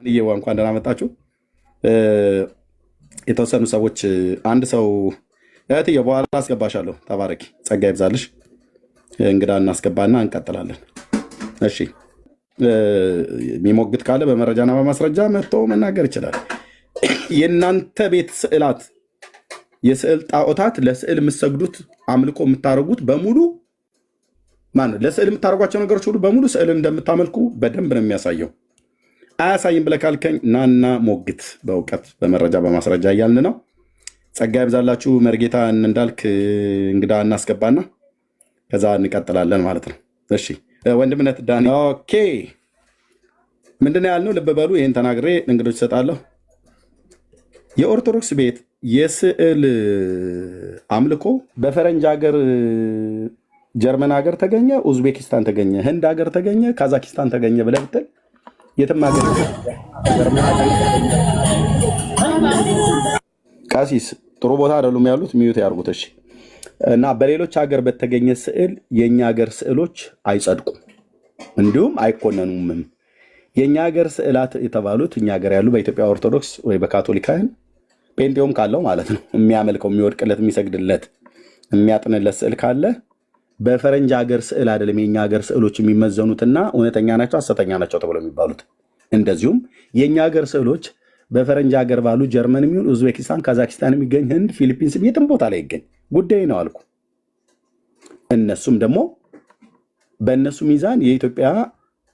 ይየው እንኳን ደህና መጣችሁ። የተወሰኑ ሰዎች አንድ ሰው እህትዬ በኋላ አስገባሻለሁ። ተባረኪ፣ ጸጋ ይብዛልሽ። እንግዳ እናስገባና እንቀጥላለን። እሺ፣ የሚሞግት ካለ በመረጃና በማስረጃ መጥቶ መናገር ይችላል። የእናንተ ቤት ስዕላት፣ የስዕል ጣዖታት፣ ለስዕል የምትሰግዱት አምልኮ የምታደርጉት በሙሉ ማነው? ለስዕል የምታደርጓቸው ነገሮች ሁሉ በሙሉ ስዕል እንደምታመልኩ በደንብ ነው የሚያሳየው። አያሳይም ብለህ ካልከኝ ናና ሞግት፣ በእውቀት በመረጃ በማስረጃ እያልን ነው። ጸጋ ይብዛላችሁ። መርጌታ እንዳልክ እንግዳ እናስገባና ከዛ እንቀጥላለን ማለት ነው። እሺ ወንድምነት ዳኒ። ኦኬ ምንድነው ያልነው? ልብ በሉ። ይህን ተናግሬ እንግዶች እሰጣለሁ። የኦርቶዶክስ ቤት የስዕል አምልኮ በፈረንጅ ሀገር፣ ጀርመን ሀገር ተገኘ፣ ኡዝቤኪስታን ተገኘ፣ ህንድ ሀገር ተገኘ፣ ካዛኪስታን ተገኘ ብለህ ብትል የትም ሀገር ቀሲስ ጥሩ ቦታ አይደሉም ያሉት፣ ሚዩት ያርጉት። እሺ። እና በሌሎች ሀገር በተገኘ ስዕል የእኛ ሀገር ስዕሎች አይጸድቁም፣ እንዲሁም አይኮነኑምም። የእኛ ሀገር ስዕላት የተባሉት እኛ ሀገር ያሉ በኢትዮጵያ ኦርቶዶክስ ወይ በካቶሊካውያን ጴንጤውም ካለው ማለት ነው የሚያመልከው የሚወድቅለት የሚሰግድለት የሚያጥንለት ስዕል ካለ በፈረንጅ ሀገር ስዕል አይደለም የእኛ ሀገር ስዕሎች የሚመዘኑትና እውነተኛ ናቸው ሐሰተኛ ናቸው ተብለው የሚባሉት። እንደዚሁም የእኛ ሀገር ስዕሎች በፈረንጅ ሀገር ባሉ ጀርመን የሚሆን ኡዝቤኪስታን፣ ካዛኪስታን የሚገኝ ህንድ፣ ፊሊፒንስ የትም ቦታ ላይ ይገኝ ጉዳይ ነው አልኩ። እነሱም ደግሞ በእነሱ ሚዛን የኢትዮጵያ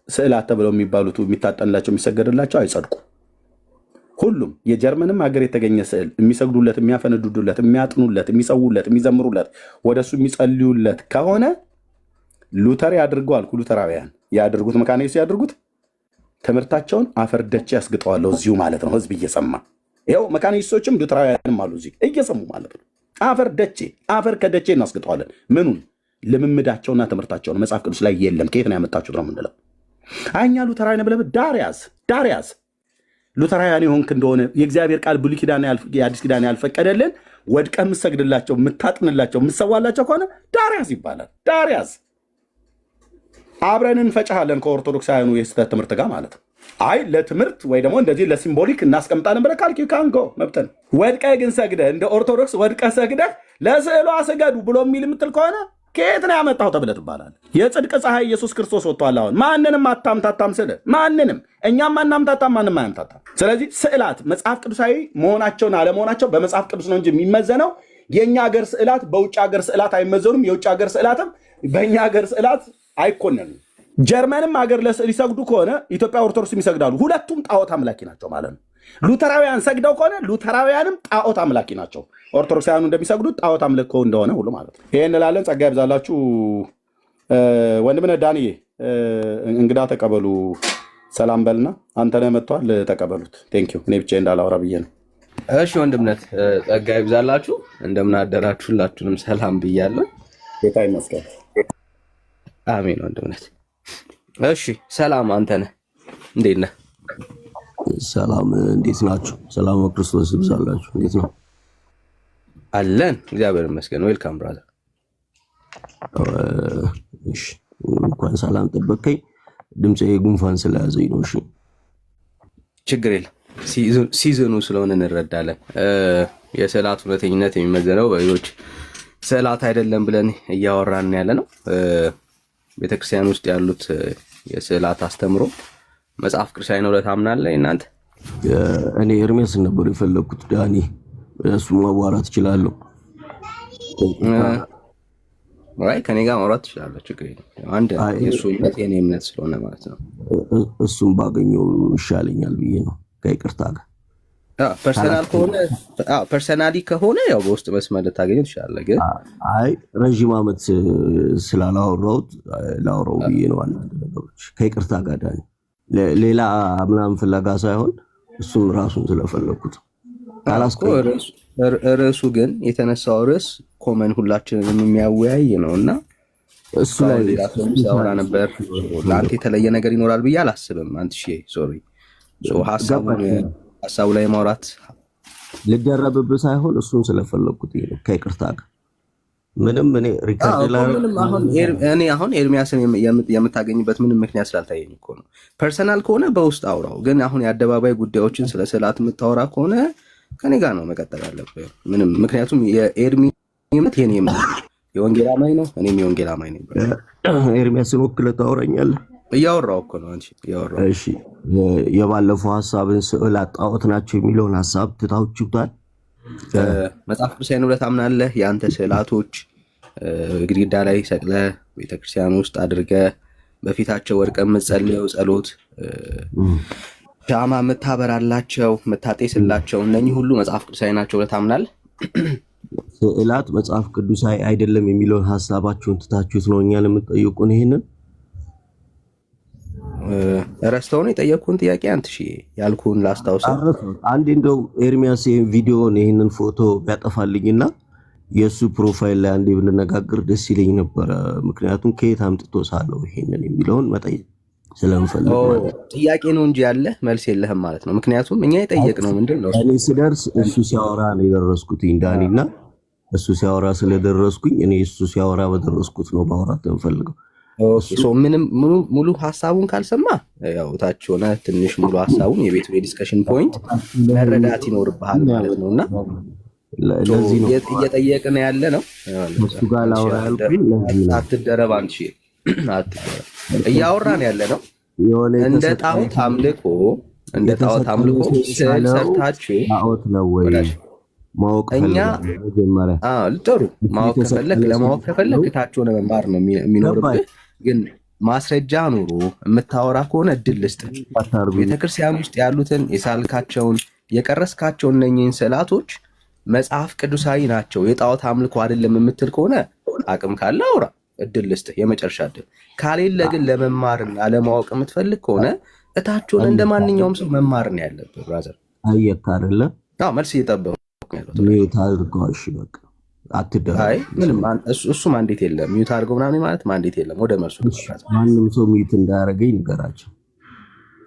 ስዕላት ተብለው የሚባሉት የሚታጠንላቸው የሚሰገድላቸው አይጸድቁ። ሁሉም የጀርመንም ሀገር የተገኘ ስዕል የሚሰግዱለት፣ የሚያፈነዱለት፣ የሚያጥኑለት፣ የሚጸውለት፣ የሚዘምሩለት፣ ወደሱ የሚጸልዩለት ከሆነ ሉተር ያድርገው አልኩ። ሉተራውያን ያድርጉት፣ መካነ ኢየሱስ ያድርጉት። ትምህርታቸውን አፈርደቼ ያስግጠዋለሁ እዚሁ ማለት ነው፣ ህዝብ እየሰማ ይኸው። መካነ ኢየሱሶችም ሉተራውያንም አሉ እዚህ እየሰሙ ማለት ነው። አፈር ከደቼ እናስግጠዋለን። ምኑን? ልምምዳቸውና ትምህርታቸውን መጽሐፍ ቅዱስ ላይ የለም። ከየት ነው ያመጣችሁት ነው የምንለው። እኛ ሉተራውያን ብለህ ዳርያዝ ሉተራውያን የሆንክ እንደሆነ የእግዚአብሔር ቃል ብሉይ ኪዳን የአዲስ ኪዳን ያልፈቀደልን ወድቀህ የምትሰግድላቸው፣ የምታጥንላቸው፣ የምትሰዋላቸው ከሆነ ዳርያዝ ይባላል። ዳርያዝ አብረን እንፈጫሃለን ከኦርቶዶክሳውያኑ የስህተት ትምህርት ጋር ማለት ነው። አይ ለትምህርት ወይ ደግሞ እንደዚህ ለሲምቦሊክ እናስቀምጣለን ብለህ ካልክ ካንጎ መብተን። ወድቀህ ግን ሰግደህ እንደ ኦርቶዶክስ ወድቀህ ሰግደህ ለስዕሏ ስገዱ ብሎ የሚል የምትል ከሆነ ከየት ነው ያመጣው ተብለህ ትባላለህ። የጽድቅ ፀሐይ ኢየሱስ ክርስቶስ ወጥቷል። አሁን ማንንም አታምታታም ስልህ ማንንም፣ እኛም አናምታታም፣ ማንም አያምታታም። ስለዚህ ስዕላት መጽሐፍ ቅዱሳዊ መሆናቸውን አለመሆናቸው በመጽሐፍ ቅዱስ ነው እንጂ የሚመዘነው። የእኛ ሀገር ስዕላት በውጭ ሀገር ስዕላት አይመዘኑም። የውጭ ሀገር ስዕላትም በእኛ ሀገር ስዕላት አይኮነኑም። ጀርመንም ሀገር ለስዕል ይሰግዱ ከሆነ ኢትዮጵያ ኦርቶዶክስ ይሰግዳሉ። ሁለቱም ጣዖት አምላኪ ናቸው ማለት ነው። ሉተራውያን ሰግደው ከሆነ ሉተራውያንም ጣዖት አምላኪ ናቸው። ኦርቶዶክሳውያኑ እንደሚሰግዱት ጣዖት አምልኮ እንደሆነ ሁሉ ማለት ነው። ይሄን እንላለን። ጸጋ ይብዛላችሁ። ወንድምነህ ዳንዬ እንግዳ ተቀበሉ። ሰላም በልና አንተነህ መጥቷል፣ ተቀበሉት። ቴንኪው። እኔ ብቻ እንዳላወራ ብዬ ነው። እሺ ወንድምነት ጸጋ ይብዛላችሁ። እንደምን አደራችሁ? ሁላችሁንም ሰላም ብያለሁ። ጌታ ይመስገን። አሜን ወንድምነት። እሺ ሰላም፣ አንተነህ እንዴት ነህ? ሰላም፣ እንዴት ናችሁ? ሰላም ክርስቶስ ይብዛላችሁ። እንዴት ነው? አለን እግዚአብሔር ይመስገን። ዌልካም ብራዘር። እሺ እንኳን ሰላም ጠበቀኝ። ድምጼ ጉንፋን ስለያዘኝ ነው። እሺ ችግር የለም፣ ሲዝኑ ስለሆነ እንረዳለን። የስዕላት እውነተኝነት የሚመዘነው በሌሎች ስዕላት አይደለም ብለን እያወራን ያለ ነው። ቤተክርስቲያን ውስጥ ያሉት የስዕላት አስተምሮ መጽሐፍ ቅዱሳዊ ነው ብለህ ታምናለህ? እናንተ እኔ ኤርሜስ ነበር የፈለኩት ዳኒ፣ እሱ ማዋራት እችላለሁ። አይ ከኔ ጋር ማውራት ትችላለህ፣ ችግር የለም። አንድ የሱ እምነት የኔ እምነት ስለሆነ ማለት ነው። እሱም ባገኘው ይሻለኛል ብዬ ነው ከይቅርታ ጋር። ፐርሰናል ከሆነ ፐርሰናሊ ከሆነ ያው በውስጥ መስመር ልታገኘው ትችላለህ። ግን አይ ረዥም ዓመት ስላላወራሁት ላውራው ብዬ ነው። አንዳንድ ነገሮች ከይቅርታ ጋር ዳኒ፣ ሌላ ምናምን ፍለጋ ሳይሆን እሱም ራሱን ስለፈለኩት ርዕሱ ግን የተነሳው ርዕስ ኮመን ሁላችንም የሚያወያይ ነው እና እሱ ላይ ሲያወራ ነበር። ለአንተ የተለየ ነገር ይኖራል ብዬ አላስብም። ሶሪ ሀሳቡ ላይ ማውራት ልደረብብህ ሳይሆን እሱን ስለፈለኩት ነው ከይቅርታ ጋር። ምንም እኔ ሪከርድ አሁን ኤርሚያስን የምታገኝበት ምንም ምክንያት ስላልታየኝ እኮ ነው። ፐርሰናል ከሆነ በውስጥ አውራው። ግን አሁን የአደባባይ ጉዳዮችን ስለ ስዕላት የምታወራ ከሆነ ከኔ ጋር ነው መቀጠል ያለብህ። ምንም ምክንያቱም የኤርሚ እምነት የኔ እምነት የወንጌል አማኝ ነው፣ እኔም የወንጌል አማኝ ነኝ። ኤርሚያስን ወክለህ ታወራኛለህ? እያወራው እኮ ነው አንቺ እያወራው። እሺ የባለፈው ሐሳብን ስዕላት ጣዖት ናቸው የሚለውን ሐሳብ ትታውችሁታል። መጽሐፍ ቅዱሳዊ ነው ብለህ ታምናለህ? የአንተ ስዕላቶች ግድግዳ ላይ ሰቅለህ ቤተክርስቲያን ውስጥ አድርገህ በፊታቸው ወድቀህ የምትጸልየው ጸሎት፣ ሻማ የምታበራላቸው የምታጤስላቸው እነኚህ ሁሉ መጽሐፍ ቅዱሳዊ ናቸው ብለህ ታምናለህ? ስዕላት መጽሐፍ ቅዱሳዊ አይደለም የሚለውን ሐሳባችሁን ትታችሁት ነው እኛን የምትጠይቁን? ይሄንን ረስተው ነው የጠየኩህን ጥያቄ አንተ ያልኩህን ላስታውሰው። አንዴ እንደው ኤርሚያስ ይሄን ቪዲዮን ይሄንን ፎቶ ቢያጠፋልኝና የሱ ፕሮፋይል ላይ አንዴ ብንነጋገር ደስ ይለኝ ነበረ። ምክንያቱም ከየት አምጥቶ ሳለው ይሄንን የሚለውን መጠየቅ ስለምፈልግ ጥያቄ ነው እንጂ ያለ መልስ የለህም ማለት ነው። ምክንያቱም እኛ የጠየቅነው ምንድነው እኔ ስደርስ እሱ ሲያወራ ነው የደረስኩት ዳኒና እሱ ሲያወራ ስለደረስኩኝ እኔ እሱ ሲያወራ በደረስኩት ነው ማውራት የምፈልገው። ምንም ሙሉ ሀሳቡን ካልሰማ ያው ታች ሆነ ትንሽ ሙሉ ሀሳቡን የቤቱ ዲስከሽን ፖይንት መረዳት ይኖርብሃል ማለት ነውና ለዚህ ነው እየጠየቅን ያለ ነው። እሱ ጋር ላውራ ያልኩኝ ለዚህ ነው። አትደረብ አንቺ አትደረብ። እያወራን ያለ ነው እንደ ጣዖት አምልኮ ሰርታችሁ ጣዖት ነው ወይ ማወቅ ፈልገህ መጀመሪያ ጥሩ ማወቅ ከፈለክ ታች ሆነ መማር ነው የሚኖርብህ። ግን ማስረጃ ኑሮ የምታወራ ከሆነ እድል ልስጥ። ቤተክርስቲያን ውስጥ ያሉትን የሳልካቸውን የቀረስካቸውን እነኝህን ስዕላቶች መጽሐፍ ቅዱሳዊ ናቸው የጣዖት አምልኮ አይደለም የምትል ከሆነ አቅም ካለ አውራ፣ እድል ልስጥ፣ የመጨረሻ እድል። ካሌለ ግን ለመማርና ለማወቅ የምትፈልግ ከሆነ እታችሁን እንደ ማንኛውም ሰው መማር ነው ያለብህ። ብራዘር አየካ አይደለ? መልስ እየጠበቁ ሚዩት አድርገው። እሺ በቃ አትደረግ። ምንም እሱ ማንዴት የለም። ሚዩት አድርገው ምናምን ማለት ማንዴት የለም። ወደ መልሱ ማንም ሰው ሚዩት እንዳያደርገኝ ንገራቸው።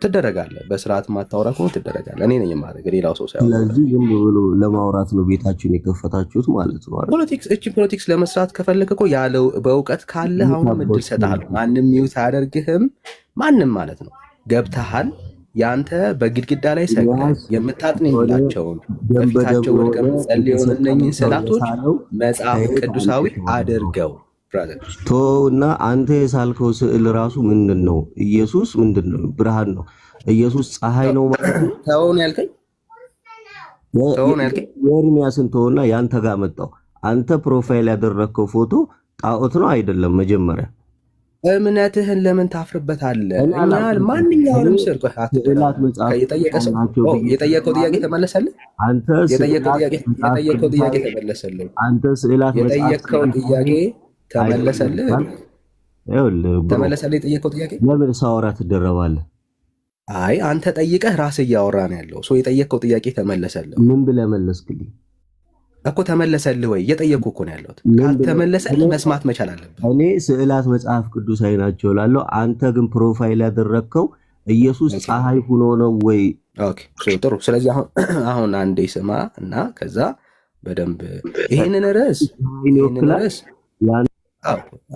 ትደረጋለህ። በስርዓት ማታወራ ከሆነ ትደረጋለህ። እኔ ነኝ የማደርግ ሌላው ሰው ሳይሆን። ስለዚህ ዝም ብሎ ለማውራት ነው ቤታችሁን የከፈታችሁት ማለት ነው። ፖለቲክስ ለመስራት ከፈለክ እኮ ያለው በእውቀት ካለ አሁንም እድል እሰጥሃለሁ። ማንም ሚዩት አያደርግህም። ማንም ማለት ነው ገብተሃል። ያንተ በግድግዳ ላይ ሰቅለህ የምታጥንላቸውን በፊታቸው ወድቀህ የምትጸልየውን እነኝህን ስዕላቶች መጽሐፍ ቅዱሳዊ አድርገው እና አንተ የሳልከው ስዕል ራሱ ምንድን ነው? ኢየሱስ ምንድን ነው? ብርሃን ነው። ኢየሱስ ፀሐይ ነው ማለት ነው። ተውን ያልከኝ የኤርሚያስን ተውና ያንተ ጋር መጣው። አንተ ፕሮፋይል ያደረግከው ፎቶ ጣዖት ነው አይደለም? መጀመሪያ እምነትህን ለምን ታፍርበታለህ? እኛ ማንኛውንም ስር የጠየቀው ጥያቄ ተመለሰልህ። አንተ የጠየቀው ጥያቄ ተመለሰልህ። አንተ ስዕላት የጠየቀው ጥያቄ ተመለሰልህ። ተመለሰልህ የጠየቀው ጥያቄ። ለምን ሳወራ ትደረባለህ? አይ አንተ ጠይቀህ ራስህ እያወራ ነው ያለው። የጠየቀው ጥያቄ ተመለሰልህ። ምን ብለህ መለስክልኝ እኮ? ተመለሰልህ ወይ? እየጠየቅኩ እኮ ነው ያለሁት። ካልተመለሰልህ መስማት መቻል አለብህ። እኔ ስዕላት መጽሐፍ ቅዱሳዊ ናቸው እላለሁ። አንተ ግን ፕሮፋይል ያደረግከው ኢየሱስ ፀሐይ ሆኖ ነው ወይ? ኦኬ ጥሩ። ስለዚህ አሁን አንዴ ስማ እና ከዛ በደንብ ይሄንን ርዕስ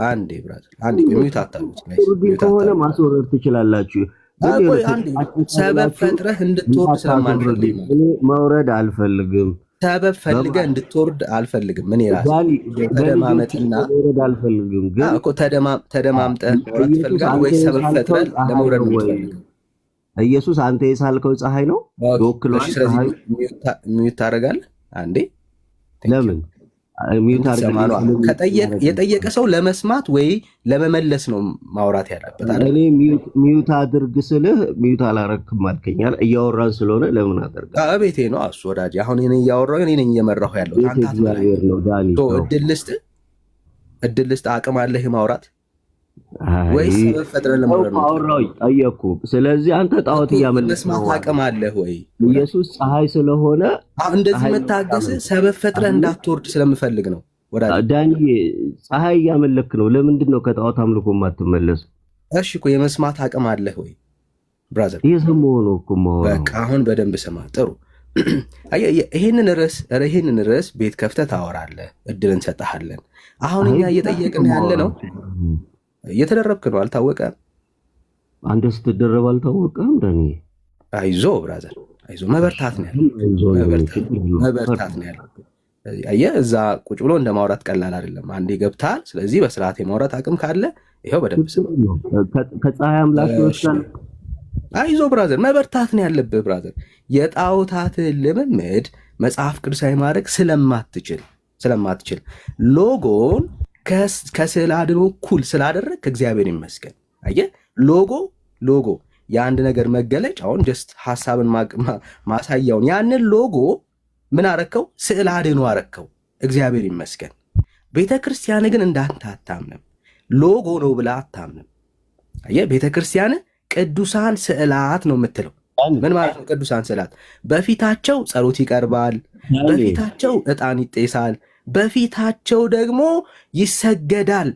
አንዴ ብራዘር አንዴ ሚዩት አታሉት ከሆነ ማስወረድ ትችላላችሁ። ሰበብ ፈጥረህ እንድትወርድ ስለማንፈልግ መውረድ አልፈልግም። ሰበብ ፈልገህ እንድትወርድ አልፈልግም። ምን ይላል? ተደማመጥና መውረድ አልፈልግም። ግን እኮ ተደማምጠህ መውረድ ትፈልጋለህ ወይ ሰበብ ፈጥረህ ለመውረድ ነው የምትፈልገው? ኢየሱስ አንተ የሳልከው ፀሐይ ነው ይወክለዋል። ስለዚህ ሚዩት ታደርጋለህ አንዴ። ለምን የጠየቀ ሰው ለመስማት ወይ ለመመለስ ነው ማውራት ያለበት። እኔ ሚዩት አድርግ ስልህ ሚዩት አላረክም አልከኛል። እያወራን ስለሆነ ለምን አደርጋ? ቤቴ ነው እሱ ወዳጅ። አሁን እኔ እያወራሁ እኔ ነኝ እየመራሁ ያለው። እድል ልስጥ። አቅም አለህ ማውራት ወይስ ሰበብ ፈጥረህ ለመውረድ ነው? ጠየቅኩ። ስለዚህ አንተ ጣዖት እያመለክህ ነው። መስማት አቅም አለህ ወይ? ኢየሱስ ፀሐይ ስለሆነ እንደዚህ መታገስ ሰበብ ፈጥረህ እንዳትወርድ ስለምፈልግ ነው ወዳጅ። ዳኒ ፀሐይ እያመለክ ነው። ለምንድን ነው ከጣዖት አምልኮ የማትመለስ? እሺ እኮ የመስማት አቅም አለህ ወይ ብራዘር? እየሰማሁ ነው እኮ። በቃ አሁን በደንብ ስማ። ጥሩ ይሄንን ርዕስ ቤት ከፍተህ ታወራለህ፣ እድል እንሰጥሃለን። አሁን እኛ እየጠየቅን ያለ ነው። እየተደረብክ ነው፣ አልታወቀም። አንተ ስትደረብ አልታወቀም። ደኒ አይዞ ብራዘር፣ አይዞ። መበርታት ነው ያለው። አየህ፣ እዛ ቁጭ ብሎ እንደ ማውራት ቀላል አይደለም። አንዴ ገብተሃል። ስለዚህ በስርዓት የማውራት አቅም ካለ ይኸው በደንብ ስም ከፀሐይ አምላክ ይወስዳል። አይዞ ብራዘር፣ መበርታት ነው ያለብህ ብራዘር። የጣዖታትን ልምምድ መጽሐፍ ቅዱሳዊ ማድረግ ስለማትችል ሎጎን ከስዕል አድኖ እኩል ስላደረግ ከእግዚአብሔር ይመስገን። አየህ፣ ሎጎ የአንድ ነገር መገለጫውን ጀስት ሀሳብን ማሳያውን ያንን ሎጎ ምን አረከው? ስዕል አድኖ አረከው። እግዚአብሔር ይመስገን። ቤተ ክርስቲያን ግን እንዳንተ አታምንም። ሎጎ ነው ብላ አታምንም። አየህ፣ ቤተ ክርስቲያን ቅዱሳን ስዕላት ነው የምትለው። ምን ማለት ነው? ቅዱሳን ስዕላት በፊታቸው ጸሎት ይቀርባል፣ በፊታቸው ዕጣን ይጤሳል፣ በፊታቸው ደግሞ ይሰገዳል።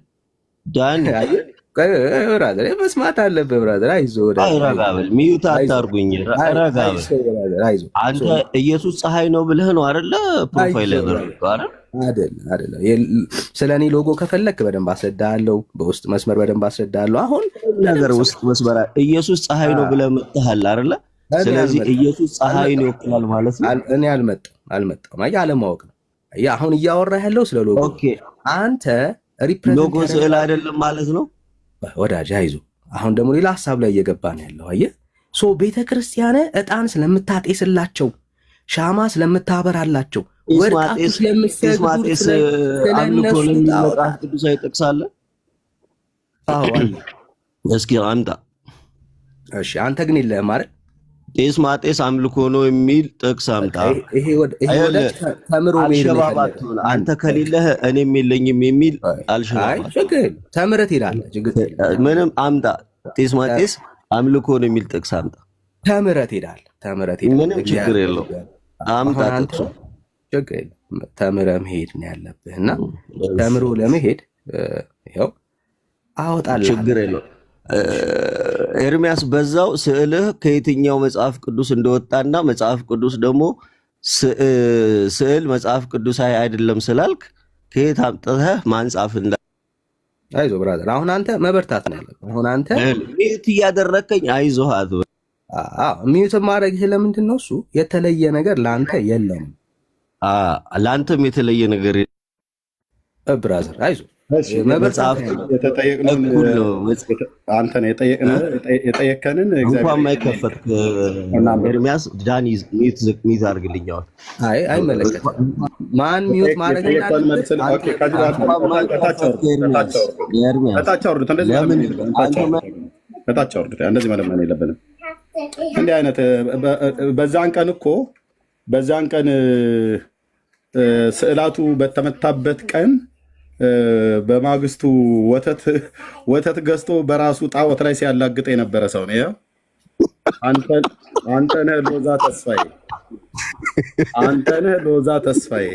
ብራዘር መስማት አለብህ ብራዘር። አይዞህ ረጋብል፣ ሚዩት አታርጉኝ። ረጋብል፣ አንተ ኢየሱስ ፀሐይ ነው ብለህ ነው አይደለ? ፕሮፋይል ያደረገው አይደለ? ስለ እኔ ሎጎ ከፈለክ በደንብ አስረዳለሁ፣ በውስጥ መስመር በደንብ አስረዳለሁ። አሁን ነገር ውስጥ መስመር ኢየሱስ ፀሐይ ነው ብለህ መጥተሃል አይደለ? ስለዚህ ኢየሱስ ፀሐይ ነው ይወክላል ማለት ነው። እኔ አልመጣም። አለማወቅ ነው። አሁን እያወራህ ያለው ስለ ሎጎ። ኦኬ፣ አንተ ሎጎ ስዕል አይደለም ማለት ነው ወዳጅ። አይዞህ፣ አሁን ደግሞ ሌላ ሀሳብ ላይ እየገባ ነው ያለው። አየህ፣ ቤተ ክርስቲያን ዕጣን ስለምታጤስላቸው፣ ሻማ ስለምታበራላቸው፣ ወርቃቱ ስለምትሰግዱት አምልኮ ለሚመጣት ቅዱስ አይጠቅሳለ? እስኪ አምጣ። እሺ፣ አንተ ግን የለህም አይደል? ጤስ ማጤስ አምልኮ ነው የሚል ጥቅስ አምጣ። አንተ ከሌለህ እኔም የለኝም የሚል አልሸባባት። ተምረህ ትሄዳለህ። ምንም አምጣ። ጤስ ማጤስ አምልኮ ነው የሚል ጥቅስ አምጣ። ተምረህ ትሄዳለህ። ምንም ችግር የለው። አምጣ ጥቅሱ። ተምረህ መሄድ ነው ያለብህ እና ተምሮ ለመሄድ ይኸው አወጣልህ። ችግር የለው። ኤርሚያስ በዛው ስዕልህ ከየትኛው መጽሐፍ ቅዱስ እንደወጣና መጽሐፍ ቅዱስ ደግሞ ስዕል መጽሐፍ ቅዱሳዊ አይደለም ስላልክ ከየት አምጥተህ ማንጻፍ እንዳ አይዞህ ብራዘር፣ አሁን አንተ መበርታት ነው ያለብህ። አሁን አንተ ሚዩት እያደረከኝ አይዞህ አትበል። ሚዩት ማድረግ ለምንድን ነው? እሱ የተለየ ነገር ለአንተ የለም። ለአንተም የተለየ ነገር ብራዘር፣ አይዞህ። አንተን የጠየከንን እንኳን ማይከፈት ኤርሚያስ ዳኒ ሚት አድርግልኛዋል። አይመለከትም። ማን ሚዩት ማድረግ እንደዚህ መለመን የለብንም። እንዲህ አይነት በዛን ቀን ስዕላቱ በተመታበት ቀን በማግስቱ ወተት ገዝቶ በራሱ ጣዖት ላይ ሲያላግጥ የነበረ ሰው ነው። አንተ ነህ ሎዛ ተስፋዬ፣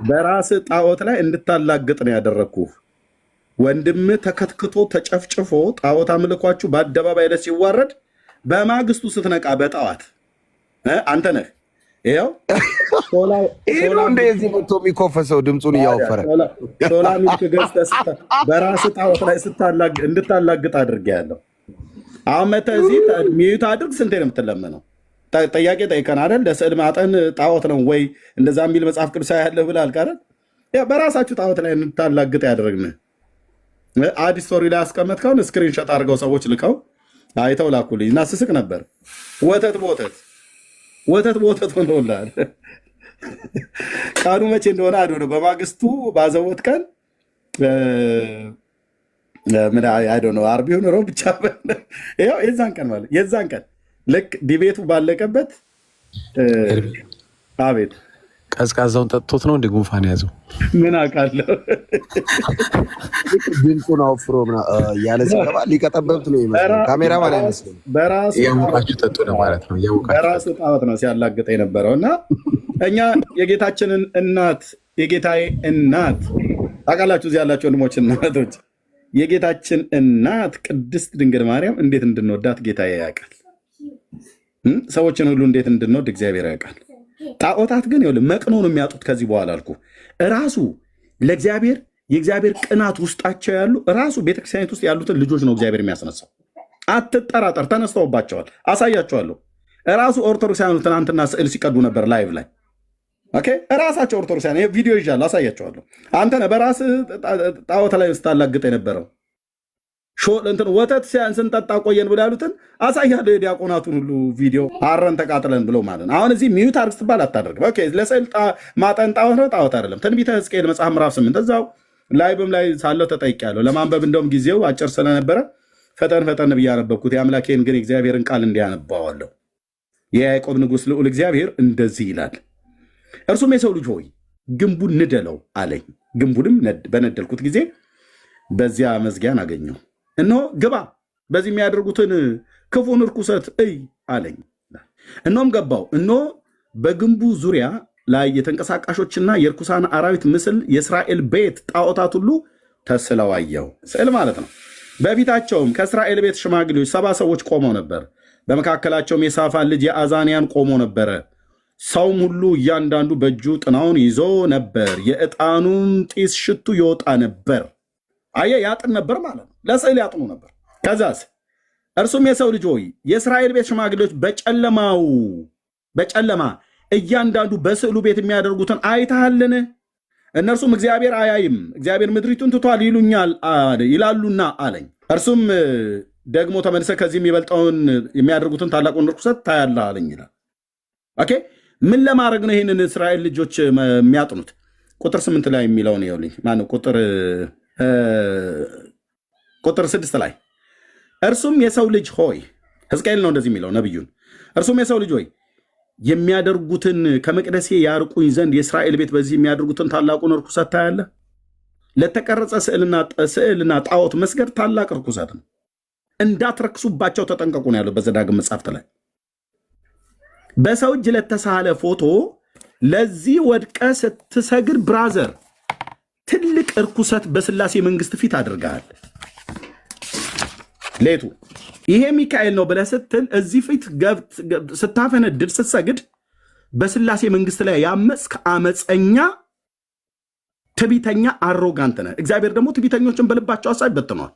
በራስህ ጣዖት ላይ እንድታላግጥ ነው ያደረግኩህ። ወንድምህ ተከትክቶ ተጨፍጭፎ ጣዖት አምልኳችሁ በአደባባይ ላይ ሲዋረድ በማግስቱ ስትነቃ በጠዋት አንተ ነህ። ይኸው እንደዚህ መቶ የሚኮፈሰው ድምፁን እያወፈረ ሶላ ሚልክ ገዝተህ በራስህ ጣዖት ላይ እንድታላግጥ አድርጌያለሁ። አሁን መተህ እዚህ ሚዩት አድርግ። ስንቴ ነው የምትለምነው? ጥያቄ ጠይቀን አይደል? ለስዕል ማጠን ጣዖት ነው ወይ እንደዛ የሚል መጽሐፍ ቅዱሳዊ ያለህ ብለህ አልክ አይደል? በራሳችሁ ጣዖት ላይ እንድታላግጥ ያደረግንህ አዲ ስቶሪ ላይ ያስቀመጥከውን ስክሪንሾት አድርገው ሰዎች ልከው አይተው ላኩልኝ እና ስስቅ ነበር። ወተት ሆኖልሃል። ቀኑ መቼ እንደሆነ አዶ ነው። በማግስቱ ባዘወት ቀን ምን አይዶ ነው አርብ ሆኖ ነው ብቻ ይኸው የዛን ቀን ልክ ዲቤቱ ባለቀበት አቤት ቀዝቃዛውን ጠጥቶት ነው እንደ ጉንፋን ያዘው። ምን አውቃለሁ። ድምፁን አውፍሮ ያለ ሲገባ ሊቀጠበብት ነው ይመስላል። ካሜራ ማለት አይመስልም። እያወቃችሁ ጠጡ ነው ማለት ነው። በራሱ ጣዖት ነው ሲያላግጥ የነበረው እና እኛ የጌታችንን እናት የጌታዬ እናት ታውቃላችሁ፣ እዚህ ያላችሁ ወንድሞችና እህቶች የጌታችን እናት ቅድስት ድንግል ማርያም እንዴት እንድንወዳት ጌታዬ ያውቃል። ሰዎችን ሁሉ እንዴት እንድንወድ እግዚአብሔር ያውቃል። ጣዖታት ግን ይኸውልህ መቅኖ ነው የሚያጡት። ከዚህ በኋላ አልኩ ራሱ ለእግዚአብሔር የእግዚአብሔር ቅናት ውስጣቸው ያሉ ራሱ ቤተክርስቲያኒት ውስጥ ያሉትን ልጆች ነው እግዚአብሔር የሚያስነሳው። አትጠራጠር፣ ተነስተውባቸዋል። አሳያቸዋለሁ። ራሱ ኦርቶዶክሳውያኑ ትናንትና ስዕል ሲቀዱ ነበር ላይቭ ላይ። ኦኬ ራሳቸው ኦርቶዶክሳውያን ይሄ ቪዲዮ ይዣለሁ፣ አሳያቸዋለሁ። አንተ ነህ በራስህ ጣዖት ላይ ስታላግጥ የነበረው እንትን ወተት ስንጠጣ ቆየን ብለው ያሉትን አሳያለሁ። የዲያቆናቱን ሁሉ ቪዲዮ አረን ተቃጥለን ብለው ማለት ነው። አሁን እዚህ ሚዩት አርግ ስትባል አታደርግም። ኦኬ ለስዕል ማጠን ጣዖት ነው? ጣዖት አይደለም። ትንቢተ ሕዝቅኤል መጽሐፍ ምዕራፍ 8 እዛው ላይብም ላይ ሳለው ተጠይቄያለሁ። ለማንበብ እንደውም ጊዜው አጭር ስለነበረ ፈጠን ብዬ አነበብኩት። የአምላኬን ግን የእግዚአብሔርን ቃል እንዲያነባዋለሁ። የያዕቆብ ንጉሥ ልዑል እግዚአብሔር እንደዚህ ይላል፣ እርሱም የሰው ልጅ ሆይ ግንቡን ንደለው አለኝ። ግንቡንም በነደልኩት ጊዜ በዚያ መዝጊያን አገኘው። እነሆ ግባ፣ በዚህ የሚያደርጉትን ክፉን ርኩሰት እይ አለኝ። እነሆም ገባው። እነሆ በግንቡ ዙሪያ ላይ የተንቀሳቃሾችና የርኩሳን አራዊት ምስል የእስራኤል ቤት ጣዖታት ሁሉ ተስለው አየሁ። ስዕል ማለት ነው። በፊታቸውም ከእስራኤል ቤት ሽማግሌዎች 70 ሰዎች ቆመው ነበር። በመካከላቸውም የሳፋን ልጅ የአዛንያን ቆሞ ነበረ። ሰውም ሁሉ እያንዳንዱ በእጁ ጥናውን ይዞ ነበር። የዕጣኑም ጢስ ሽቱ ይወጣ ነበር። አየህ፣ ያጥን ነበር ማለት ነው። ለስዕል ያጥኑ ነበር። ከዛስ እርሱም የሰው ልጅ ሆይ የእስራኤል ቤት ሽማግሌዎች በጨለማ እያንዳንዱ በስዕሉ ቤት የሚያደርጉትን አይተሃልን? እነርሱም እግዚአብሔር አያይም፣ እግዚአብሔር ምድሪቱን ትቷል ይላሉና አለኝ። እርሱም ደግሞ ተመልሰ ከዚህ የሚበልጠውን የሚያደርጉትን ታላቁን ርኩሰት ታያለህ አለኝ ይላል። ኦኬ ምን ለማድረግ ነው ይህንን እስራኤል ልጆች የሚያጥኑት? ቁጥር 8 ላይ የሚለውን ይኸውልኝ። ማነው ቁጥር 6 ላይ እርሱም የሰው ልጅ ሆይ ሕዝቅኤል ነው እንደዚህ የሚለው ነቢዩን። እርሱም የሰው ልጅ ሆይ የሚያደርጉትን ከመቅደሴ ያርቁኝ ዘንድ የእስራኤል ቤት በዚህ የሚያደርጉትን ታላቁን ርኩሰት ታያለህ። ለተቀረጸ ስዕልና ጣዖት መስገድ ታላቅ ርኩሰት ነው። እንዳትረክሱባቸው ተጠንቀቁ ነው ያለው በዘዳግም መጽሐፍት ላይ። በሰው እጅ ለተሳለ ፎቶ ለዚህ ወድቀ ስትሰግድ ብራዘር ትልቅ ርኩሰት በስላሴ መንግስት ፊት አድርገሃል። ሌቱ ይሄ ሚካኤል ነው ብለህ ስትል እዚህ ፊት ስታፈነድድ ስትሰግድ በስላሴ መንግስት ላይ ያመፅክ አመፀኛ፣ ትቢተኛ፣ አሮጋንት ነህ። እግዚአብሔር ደግሞ ትቢተኞችን በልባቸው ሀሳብ ይበትነዋል።